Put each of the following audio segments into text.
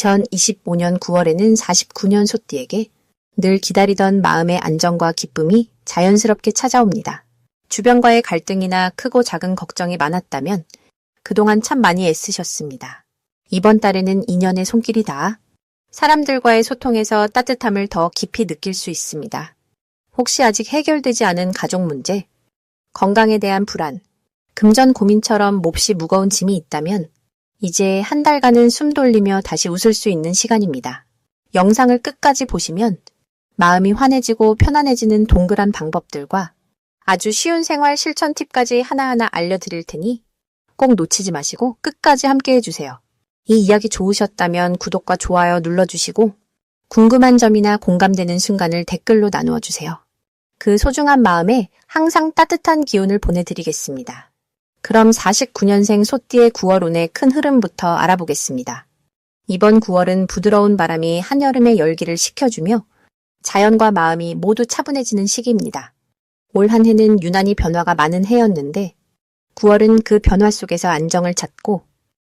2025년 9월에는 49년 소띠에게 늘 기다리던 마음의 안정과 기쁨이 자연스럽게 찾아옵니다. 주변과의 갈등이나 크고 작은 걱정이 많았다면 그동안 참 많이 애쓰셨습니다. 이번 달에는 인연의 손길이 닿아 사람들과의 소통에서 따뜻함을 더 깊이 느낄 수 있습니다. 혹시 아직 해결되지 않은 가족 문제, 건강에 대한 불안, 금전 고민처럼 몹시 무거운 짐이 있다면 이제 한 달간은 숨 돌리며 다시 웃을 수 있는 시간입니다. 영상을 끝까지 보시면 마음이 환해지고 편안해지는 동그란 방법들과 아주 쉬운 생활 실천 팁까지 하나하나 알려드릴 테니 꼭 놓치지 마시고 끝까지 함께 해주세요. 이 이야기 좋으셨다면 구독과 좋아요 눌러주시고 궁금한 점이나 공감되는 순간을 댓글로 나누어 주세요. 그 소중한 마음에 항상 따뜻한 기운을 보내드리겠습니다. 그럼 49년생 소띠의 9월 운의 큰 흐름부터 알아보겠습니다. 이번 9월은 부드러운 바람이 한여름의 열기를 식혀주며 자연과 마음이 모두 차분해지는 시기입니다. 올 한 해는 유난히 변화가 많은 해였는데 9월은 그 변화 속에서 안정을 찾고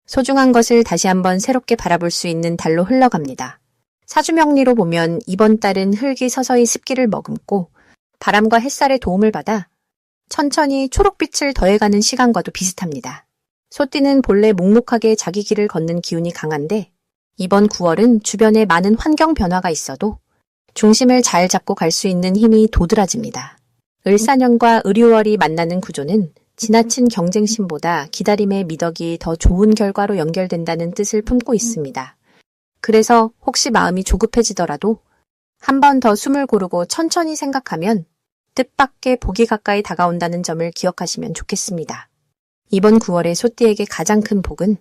소중한 것을 다시 한번 새롭게 바라볼 수 있는 달로 흘러갑니다. 사주명리로 보면 이번 달은 흙이 서서히 습기를 머금고 바람과 햇살의 도움을 받아 천천히 초록빛을 더해가는 시간과도 비슷합니다. 소띠는 본래 묵묵하게 자기 길을 걷는 기운이 강한데 이번 9월은 주변에 많은 환경 변화가 있어도 중심을 잘 잡고 갈 수 있는 힘이 도드라집니다. 을사년과 을유월이 만나는 구조는 지나친 경쟁심보다 기다림의 미덕이 더 좋은 결과로 연결된다는 뜻을 품고 있습니다. 그래서 혹시 마음이 조급해지더라도 한 번 더 숨을 고르고 천천히 생각하면 뜻밖의 복이 가까이 다가온다는 점을 기억하시면 좋겠습니다. 이번 9월의 소띠에게 가장 큰 복은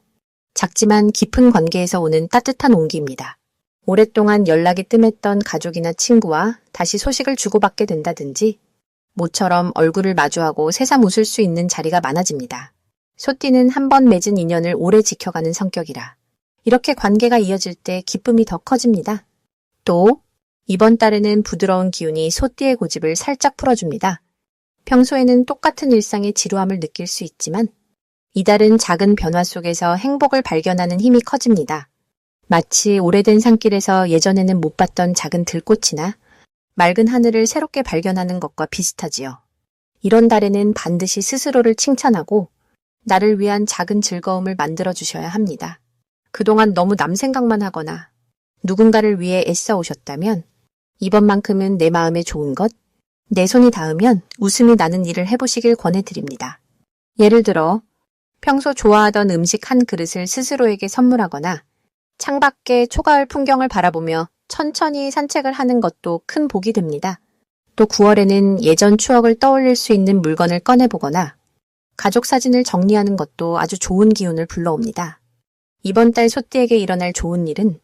작지만 깊은 관계에서 오는 따뜻한 온기입니다. 오랫동안 연락이 뜸했던 가족이나 친구와 다시 소식을 주고받게 된다든지 모처럼 얼굴을 마주하고 새삼 웃을 수 있는 자리가 많아집니다. 소띠는 한 번 맺은 인연을 오래 지켜가는 성격이라 이렇게 관계가 이어질 때 기쁨이 더 커집니다. 또 이번 달에는 부드러운 기운이 소띠의 고집을 살짝 풀어줍니다. 평소에는 똑같은 일상의 지루함을 느낄 수 있지만 이달은 작은 변화 속에서 행복을 발견하는 힘이 커집니다. 마치 오래된 산길에서 예전에는 못 봤던 작은 들꽃이나 맑은 하늘을 새롭게 발견하는 것과 비슷하지요. 이런 달에는 반드시 스스로를 칭찬하고 나를 위한 작은 즐거움을 만들어주셔야 합니다. 그동안 너무 남 생각만 하거나 누군가를 위해 애써 오셨다면 이번만큼은 내 마음에 좋은 것, 내 손이 닿으면 웃음이 나는 일을 해보시길 권해드립니다. 예를 들어 평소 좋아하던 음식 한 그릇을 스스로에게 선물하거나 창밖의 초가을 풍경을 바라보며 천천히 산책을 하는 것도 큰 복이 됩니다. 또 9월에는 예전 추억을 떠올릴 수 있는 물건을 꺼내보거나 가족 사진을 정리하는 것도 아주 좋은 기운을 불러옵니다. 이번 달 소띠에게 일어날 좋은 일은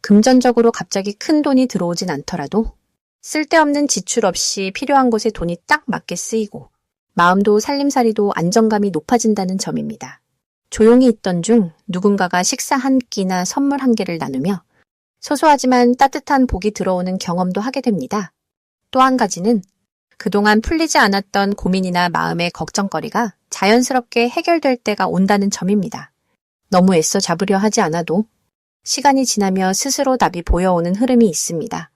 금전적으로 갑자기 큰 돈이 들어오진 않더라도 쓸데없는 지출 없이 필요한 곳에 돈이 딱 맞게 쓰이고 마음도 살림살이도 안정감이 높아진다는 점입니다. 조용히 있던 중 누군가가 식사 한 끼나 선물 한 개를 나누며 소소하지만 따뜻한 복이 들어오는 경험도 하게 됩니다. 또 한 가지는 그동안 풀리지 않았던 고민이나 마음의 걱정거리가 자연스럽게 해결될 때가 온다는 점입니다. 너무 애써 잡으려 하지 않아도 시간이 지나며 스스로 답이 보여오는 흐름이 있습니다.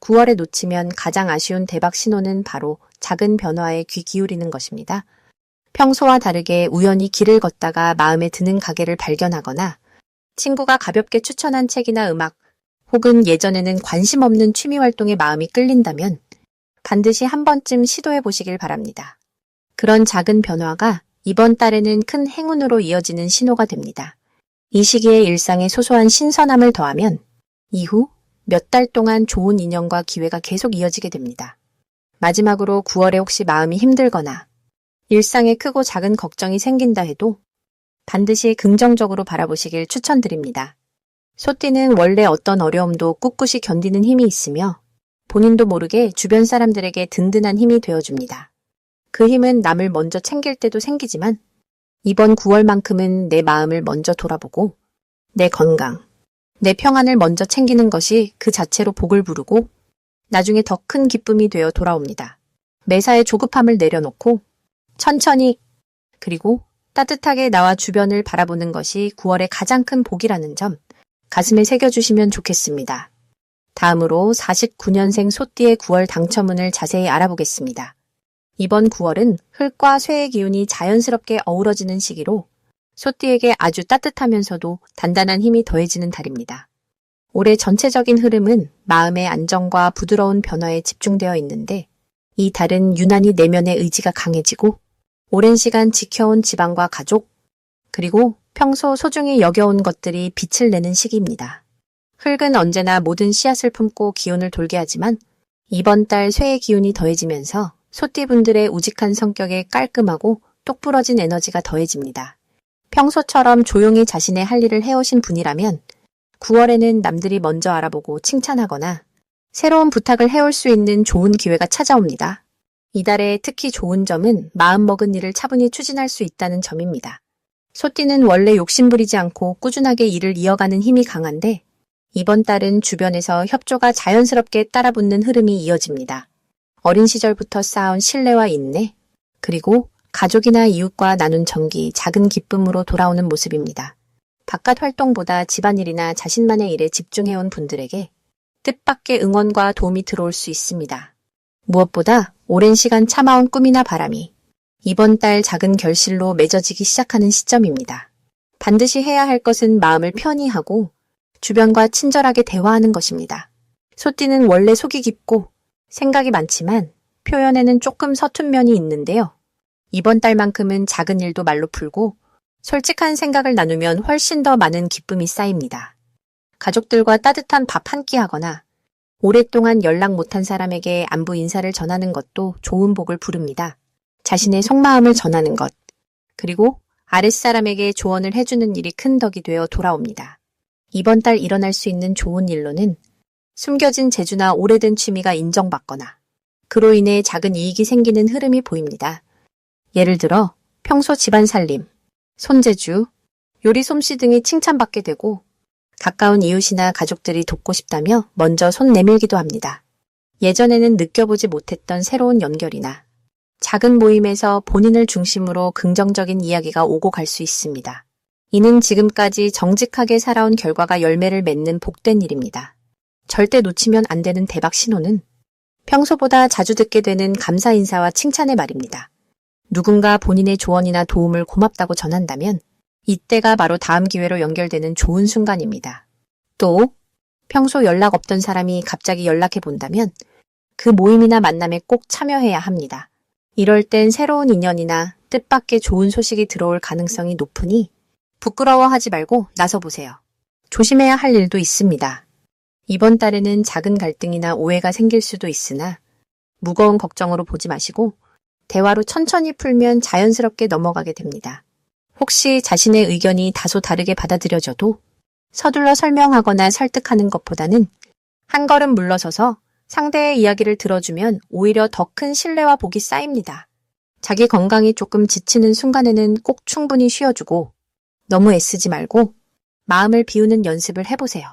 9월에 놓치면 가장 아쉬운 대박 신호는 바로 작은 변화에 귀 기울이는 것입니다. 평소와 다르게 우연히 길을 걷다가 마음에 드는 가게를 발견하거나 친구가 가볍게 추천한 책이나 음악 혹은 예전에는 관심 없는 취미 활동에 마음이 끌린다면 반드시 한 번쯤 시도해 보시길 바랍니다. 그런 작은 변화가 이번 달에는 큰 행운으로 이어지는 신호가 됩니다. 이 시기에 일상에 소소한 신선함을 더하면 이후 몇 달 동안 좋은 인연과 기회가 계속 이어지게 됩니다. 마지막으로 9월에 혹시 마음이 힘들거나 일상에 크고 작은 걱정이 생긴다 해도 반드시 긍정적으로 바라보시길 추천드립니다. 소띠는 원래 어떤 어려움도 꿋꿋이 견디는 힘이 있으며 본인도 모르게 주변 사람들에게 든든한 힘이 되어줍니다. 그 힘은 남을 먼저 챙길 때도 생기지만 이번 9월만큼은 내 마음을 먼저 돌아보고 내 건강, 내 평안을 먼저 챙기는 것이 그 자체로 복을 부르고 나중에 더 큰 기쁨이 되어 돌아옵니다. 매사에 조급함을 내려놓고 천천히 그리고 따뜻하게 나와 주변을 바라보는 것이 9월의 가장 큰 복이라는 점 가슴에 새겨주시면 좋겠습니다. 다음으로 49년생 소띠의 9월 당첨운을 자세히 알아보겠습니다. 이번 9월은 흙과 쇠의 기운이 자연스럽게 어우러지는 시기로 소띠에게 아주 따뜻하면서도 단단한 힘이 더해지는 달입니다. 올해 전체적인 흐름은 마음의 안정과 부드러운 변화에 집중되어 있는데 이 달은 유난히 내면의 의지가 강해지고 오랜 시간 지켜온 집안과 가족, 그리고 평소 소중히 여겨온 것들이 빛을 내는 시기입니다. 흙은 언제나 모든 씨앗을 품고 기운을 돌게 하지만 이번 달 쇠의 기운이 더해지면서 소띠분들의 우직한 성격에 깔끔하고 똑부러진 에너지가 더해집니다. 평소처럼 조용히 자신의 할 일을 해오신 분이라면 9월에는 남들이 먼저 알아보고 칭찬하거나 새로운 부탁을 해올 수 있는 좋은 기회가 찾아옵니다. 이달의 특히 좋은 점은 마음먹은 일을 차분히 추진할 수 있다는 점입니다. 소띠는 원래 욕심부리지 않고 꾸준하게 일을 이어가는 힘이 강한데 이번 달은 주변에서 협조가 자연스럽게 따라붙는 흐름이 이어집니다. 어린 시절부터 쌓아온 신뢰와 인내, 그리고 가족이나 이웃과 나눈 정기, 작은 기쁨으로 돌아오는 모습입니다. 바깥 활동보다 집안일이나 자신만의 일에 집중해온 분들에게 뜻밖의 응원과 도움이 들어올 수 있습니다. 무엇보다 오랜 시간 참아온 꿈이나 바람이 이번 달 작은 결실로 맺어지기 시작하는 시점입니다. 반드시 해야 할 것은 마음을 편히 하고 주변과 친절하게 대화하는 것입니다. 소띠는 원래 속이 깊고 생각이 많지만 표현에는 조금 서툰 면이 있는데요. 이번 달만큼은 작은 일도 말로 풀고 솔직한 생각을 나누면 훨씬 더 많은 기쁨이 쌓입니다. 가족들과 따뜻한 밥 한 끼 하거나 오랫동안 연락 못한 사람에게 안부 인사를 전하는 것도 좋은 복을 부릅니다. 자신의 속마음을 전하는 것, 그리고 아랫사람에게 조언을 해주는 일이 큰 덕이 되어 돌아옵니다. 이번 달 일어날 수 있는 좋은 일로는 숨겨진 재주나 오래된 취미가 인정받거나 그로 인해 작은 이익이 생기는 흐름이 보입니다. 예를 들어 평소 집안 살림, 손재주, 요리 솜씨 등이 칭찬받게 되고 가까운 이웃이나 가족들이 돕고 싶다며 먼저 손 내밀기도 합니다. 예전에는 느껴보지 못했던 새로운 연결이나 작은 모임에서 본인을 중심으로 긍정적인 이야기가 오고 갈 수 있습니다. 이는 지금까지 정직하게 살아온 결과가 열매를 맺는 복된 일입니다. 절대 놓치면 안 되는 대박 신호는 평소보다 자주 듣게 되는 감사 인사와 칭찬의 말입니다. 누군가 본인의 조언이나 도움을 고맙다고 전한다면 이때가 바로 다음 기회로 연결되는 좋은 순간입니다. 또 평소 연락 없던 사람이 갑자기 연락해 본다면 그 모임이나 만남에 꼭 참여해야 합니다. 이럴 땐 새로운 인연이나 뜻밖의 좋은 소식이 들어올 가능성이 높으니 부끄러워하지 말고 나서보세요. 조심해야 할 일도 있습니다. 이번 달에는 작은 갈등이나 오해가 생길 수도 있으나 무거운 걱정으로 보지 마시고 대화로 천천히 풀면 자연스럽게 넘어가게 됩니다. 혹시 자신의 의견이 다소 다르게 받아들여져도 서둘러 설명하거나 설득하는 것보다는 한 걸음 물러서서 상대의 이야기를 들어주면 오히려 더 큰 신뢰와 복이 쌓입니다. 자기 건강이 조금 지치는 순간에는 꼭 충분히 쉬어주고 너무 애쓰지 말고 마음을 비우는 연습을 해보세요.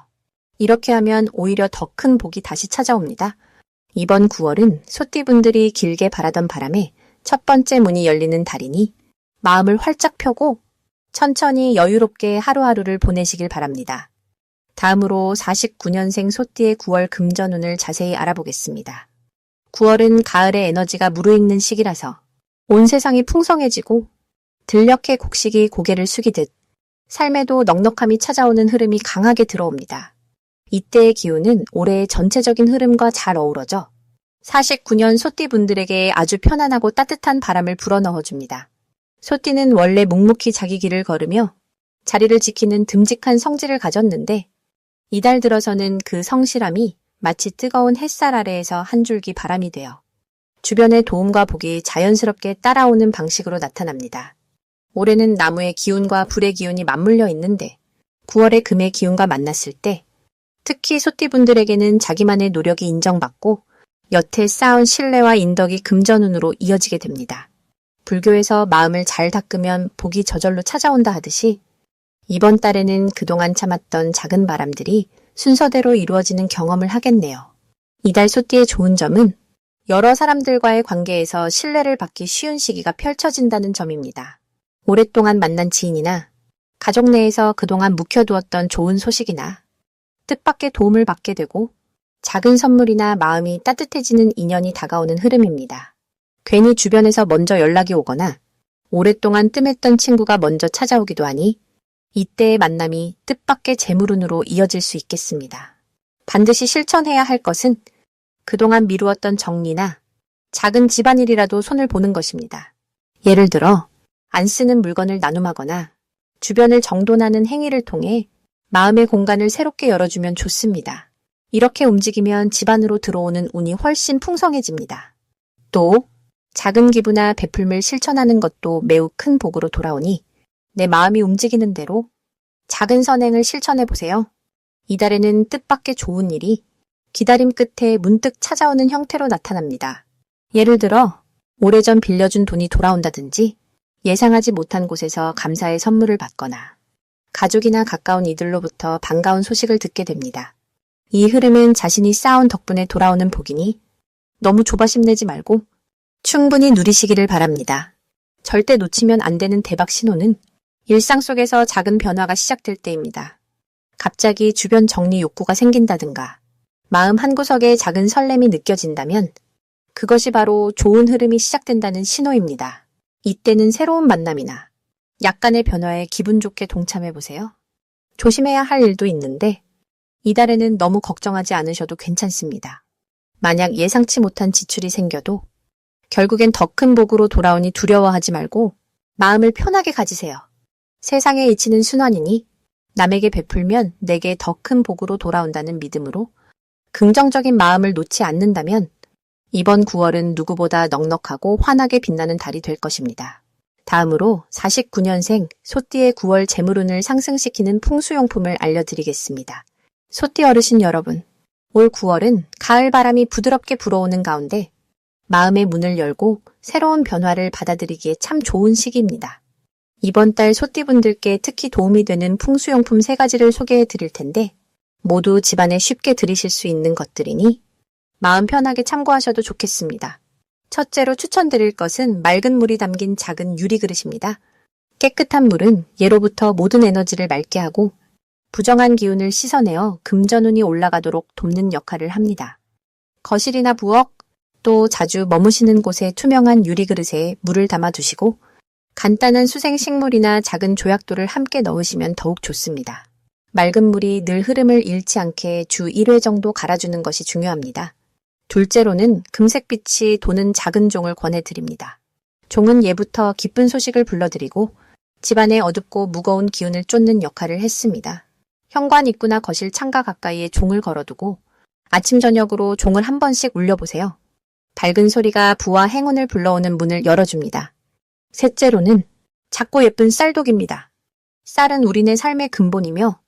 이렇게 하면 오히려 더 큰 복이 다시 찾아옵니다. 이번 9월은 소띠분들이 길게 바라던 바람에 첫 번째 문이 열리는 달이니 마음을 활짝 펴고 천천히 여유롭게 하루하루를 보내시길 바랍니다. 다음으로 49년생 소띠의 9월 금전운을 자세히 알아보겠습니다. 9월은 가을의 에너지가 무르익는 시기라서 온 세상이 풍성해지고 들녘의 곡식이 고개를 숙이듯 삶에도 넉넉함이 찾아오는 흐름이 강하게 들어옵니다. 이때의 기운은 올해의 전체적인 흐름과 잘 어우러져 49년 소띠분들에게 아주 편안하고 따뜻한 바람을 불어넣어줍니다. 소띠는 원래 묵묵히 자기 길을 걸으며 자리를 지키는 듬직한 성질을 가졌는데 이달 들어서는 그 성실함이 마치 뜨거운 햇살 아래에서 한 줄기 바람이 되어 주변의 도움과 복이 자연스럽게 따라오는 방식으로 나타납니다. 올해는 나무의 기운과 불의 기운이 맞물려 있는데 9월의 금의 기운과 만났을 때 특히 소띠분들에게는 자기만의 노력이 인정받고 여태 쌓아온 신뢰와 인덕이 금전운으로 이어지게 됩니다. 불교에서 마음을 잘 닦으면 복이 저절로 찾아온다 하듯이 이번 달에는 그동안 참았던 작은 바람들이 순서대로 이루어지는 경험을 하겠네요. 이달 소띠의 좋은 점은 여러 사람들과의 관계에서 신뢰를 받기 쉬운 시기가 펼쳐진다는 점입니다. 오랫동안 만난 지인이나 가족 내에서 그동안 묵혀두었던 좋은 소식이나 뜻밖의 도움을 받게 되고 작은 선물이나 마음이 따뜻해지는 인연이 다가오는 흐름입니다. 괜히 주변에서 먼저 연락이 오거나 오랫동안 뜸했던 친구가 먼저 찾아오기도 하니 이때의 만남이 뜻밖의 재물운으로 이어질 수 있겠습니다. 반드시 실천해야 할 것은 그동안 미루었던 정리나 작은 집안일이라도 손을 보는 것입니다. 예를 들어 안 쓰는 물건을 나눔하거나 주변을 정돈하는 행위를 통해 마음의 공간을 새롭게 열어주면 좋습니다. 이렇게 움직이면 집 안으로 들어오는 운이 훨씬 풍성해집니다. 또 작은 기부나 베풀물 실천하는 것도 매우 큰 복으로 돌아오니 내 마음이 움직이는 대로 작은 선행을 실천해 보세요. 이달에는 뜻밖의 좋은 일이 기다림 끝에 문득 찾아오는 형태로 나타납니다. 예를 들어 오래전 빌려준 돈이 돌아온다든지 예상하지 못한 곳에서 감사의 선물을 받거나 가족이나 가까운 이들로부터 반가운 소식을 듣게 됩니다. 이 흐름은 자신이 쌓아온 덕분에 돌아오는 복이니 너무 조바심 내지 말고 충분히 누리시기를 바랍니다. 절대 놓치면 안 되는 대박 신호는 일상 속에서 작은 변화가 시작될 때입니다. 갑자기 주변 정리 욕구가 생긴다든가 마음 한구석에 작은 설렘이 느껴진다면 그것이 바로 좋은 흐름이 시작된다는 신호입니다. 이때는 새로운 만남이나 약간의 변화에 기분 좋게 동참해보세요. 조심해야 할 일도 있는데 이달에는 너무 걱정하지 않으셔도 괜찮습니다. 만약 예상치 못한 지출이 생겨도 결국엔 더 큰 복으로 돌아오니 두려워하지 말고 마음을 편하게 가지세요. 세상에 이치는 순환이니 남에게 베풀면 내게 더 큰 복으로 돌아온다는 믿음으로 긍정적인 마음을 놓지 않는다면 이번 9월은 누구보다 넉넉하고 환하게 빛나는 달이 될 것입니다. 다음으로 49년생 소띠의 9월 재물운을 상승시키는 풍수용품을 알려드리겠습니다. 소띠 어르신 여러분, 올 9월은 가을 바람이 부드럽게 불어오는 가운데 마음의 문을 열고 새로운 변화를 받아들이기에 참 좋은 시기입니다. 이번 달 소띠분들께 특히 도움이 되는 풍수용품 3가지를 소개해 드릴 텐데 모두 집안에 쉽게 들이실 수 있는 것들이니 마음 편하게 참고하셔도 좋겠습니다. 첫째로 추천드릴 것은 맑은 물이 담긴 작은 유리 그릇입니다. 깨끗한 물은 예로부터 모든 에너지를 맑게 하고 부정한 기운을 씻어내어 금전운이 올라가도록 돕는 역할을 합니다. 거실이나 부엌, 또 자주 머무시는 곳에 투명한 유리 그릇에 물을 담아 두시고 간단한 수생 식물이나 작은 조약돌을 함께 넣으시면 더욱 좋습니다. 맑은 물이 늘 흐름을 잃지 않게 주 1회 정도 갈아주는 것이 중요합니다. 둘째로는 금색빛이 도는 작은 종을 권해드립니다. 종은 예부터 기쁜 소식을 불러드리고 집안의 어둡고 무거운 기운을 쫓는 역할을 했습니다. 현관 입구나 거실 창가 가까이에 종을 걸어두고 아침 저녁으로 종을 한 번씩 울려보세요. 밝은 소리가 부와 행운을 불러오는 문을 열어줍니다. 셋째로는 작고 예쁜 쌀독입니다. 쌀은 우리네 삶의 근본이며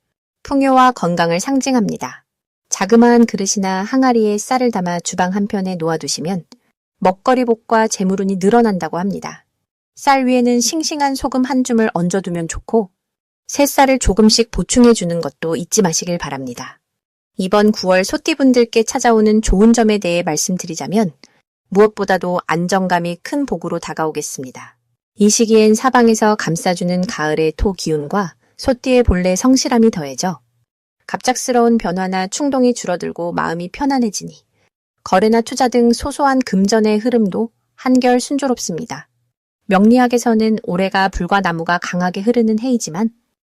풍요와 건강을 상징합니다. 자그마한 그릇이나 항아리에 쌀을 담아 주방 한편에 놓아두시면 먹거리복과 재물운이 늘어난다고 합니다. 쌀 위에는 싱싱한 소금 한 줌을 얹어두면 좋고 새쌀을 조금씩 보충해주는 것도 잊지 마시길 바랍니다. 이번 9월 소띠분들께 찾아오는 좋은 점에 대해 말씀드리자면 무엇보다도 안정감이 큰 복으로 다가오겠습니다. 이 시기엔 사방에서 감싸주는 가을의 토 기운과 소띠의 본래 성실함이 더해져 갑작스러운 변화나 충동이 줄어들고 마음이 편안해지니 거래나 투자 등 소소한 금전의 흐름도 한결 순조롭습니다. 명리학에서는 올해가 불과 나무가 강하게 흐르는 해이지만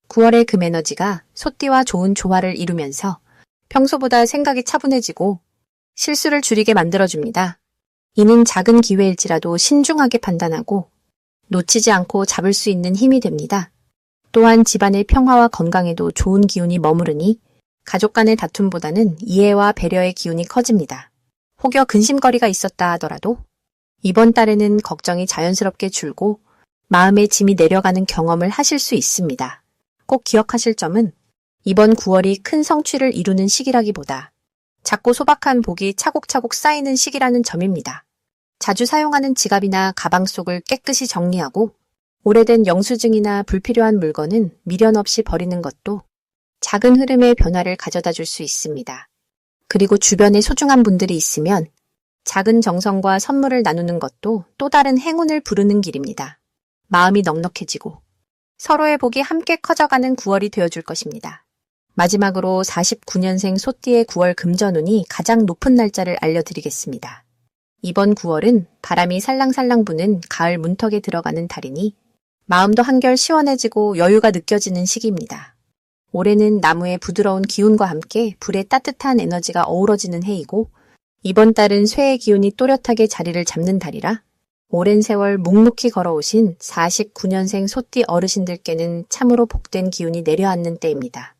9월의 금에너지가 소띠와 좋은 조화를 이루면서 평소보다 생각이 차분해지고 실수를 줄이게 만들어줍니다. 이는 작은 기회일지라도 신중하게 판단하고 놓치지 않고 잡을 수 있는 힘이 됩니다. 또한 집안의 평화와 건강에도 좋은 기운이 머무르니 가족 간의 다툼보다는 이해와 배려의 기운이 커집니다. 혹여 근심거리가 있었다 하더라도 이번 달에는 걱정이 자연스럽게 줄고 마음의 짐이 내려가는 경험을 하실 수 있습니다. 꼭 기억하실 점은 이번 9월이 큰 성취를 이루는 시기라기보다 작고 소박한 복이 차곡차곡 쌓이는 시기라는 점입니다. 자주 사용하는 지갑이나 가방 속을 깨끗이 정리하고 오래된 영수증이나 불필요한 물건은 미련 없이 버리는 것도 작은 흐름의 변화를 가져다 줄 수 있습니다. 그리고 주변에 소중한 분들이 있으면 작은 정성과 선물을 나누는 것도 또 다른 행운을 부르는 길입니다. 마음이 넉넉해지고 서로의 복이 함께 커져가는 9월이 되어줄 것입니다. 마지막으로 49년생 소띠의 9월 금전운이 가장 높은 날짜를 알려드리겠습니다. 이번 9월은 바람이 살랑살랑 부는 가을 문턱에 들어가는 달이니 마음도 한결 시원해지고 여유가 느껴지는 시기입니다. 올해는 나무의 부드러운 기운과 함께 불의 따뜻한 에너지가 어우러지는 해이고 이번 달은 쇠의 기운이 또렷하게 자리를 잡는 달이라 오랜 세월 묵묵히 걸어오신 49년생 소띠 어르신들께는 참으로 복된 기운이 내려앉는 때입니다.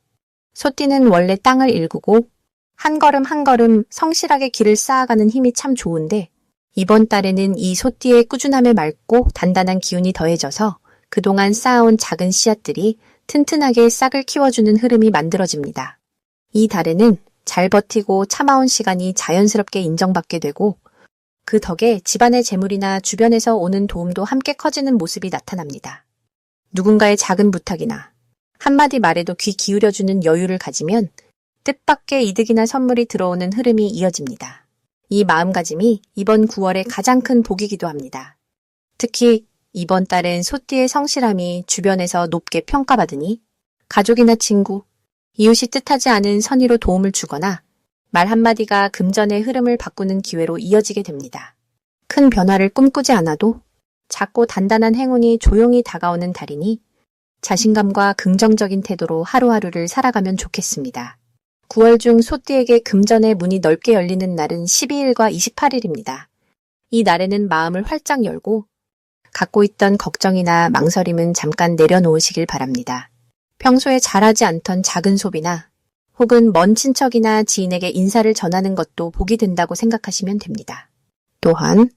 소띠는 원래 땅을 일구고 한 걸음 한 걸음 성실하게 길을 쌓아가는 힘이 참 좋은데 이번 달에는 이 소띠의 꾸준함에 맑고 단단한 기운이 더해져서 그동안 쌓아온 작은 씨앗들이 튼튼하게 싹을 키워주는 흐름이 만들어집니다. 이 달에는 잘 버티고 참아온 시간이 자연스럽게 인정받게 되고 그 덕에 집안의 재물이나 주변에서 오는 도움도 함께 커지는 모습이 나타납니다. 누군가의 작은 부탁이나 한마디 말에도 귀 기울여주는 여유를 가지면 뜻밖의 이득이나 선물이 들어오는 흐름이 이어집니다. 이 마음가짐이 이번 9월의 가장 큰 복이기도 합니다. 특히 이번 달엔 소띠의 성실함이 주변에서 높게 평가받으니 가족이나 친구, 이웃이 뜻하지 않은 선의로 도움을 주거나 말 한마디가 금전의 흐름을 바꾸는 기회로 이어지게 됩니다. 큰 변화를 꿈꾸지 않아도 작고 단단한 행운이 조용히 다가오는 달이니 자신감과 긍정적인 태도로 하루하루를 살아가면 좋겠습니다. 9월 중 소띠에게 금전의 문이 넓게 열리는 날은 12일과 28일입니다. 이 날에는 마음을 활짝 열고 갖고 있던 걱정이나 망설임은 잠깐 내려놓으시길 바랍니다. 평소에 잘하지 않던 작은 소비나 혹은 먼 친척이나 지인에게 인사를 전하는 것도 복이 된다고 생각하시면 됩니다. 또한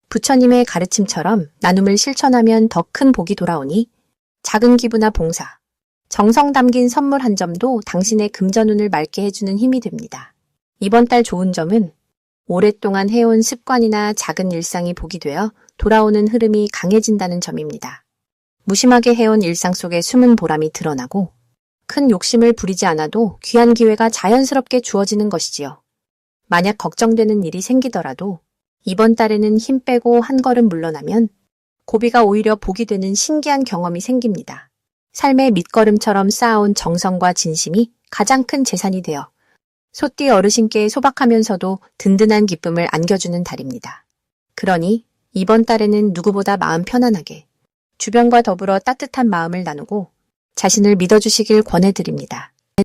부처님의 가르침처럼 나눔을 실천하면 더 큰 복이 돌아오니 작은 기부나 봉사, 정성 담긴 선물 한 점도 당신의 금전운을 맑게 해주는 힘이 됩니다. 이번 달 좋은 점은 오랫동안 해온 습관이나 작은 일상이 복이 되어 돌아오는 흐름이 강해진다는 점입니다. 무심하게 해온 일상 속에 숨은 보람이 드러나고 큰 욕심을 부리지 않아도 귀한 기회가 자연스럽게 주어지는 것이지요. 만약 걱정되는 일이 생기더라도 이번 달에는 힘 빼고 한 걸음 물러나면 고비가 오히려 복이 되는 신기한 경험이 생깁니다. 삶의 밑거름처럼 쌓아온 정성과 진심이 가장 큰 재산이 되어 소띠 어르신께 소박하면서도 든든한 기쁨을 안겨주는 달입니다. 그러니 이번 달에는 누구보다 마음 편안하게 주변과 더불어 따뜻한 마음을 나누고 자신을 믿어주시길 권해드립니다.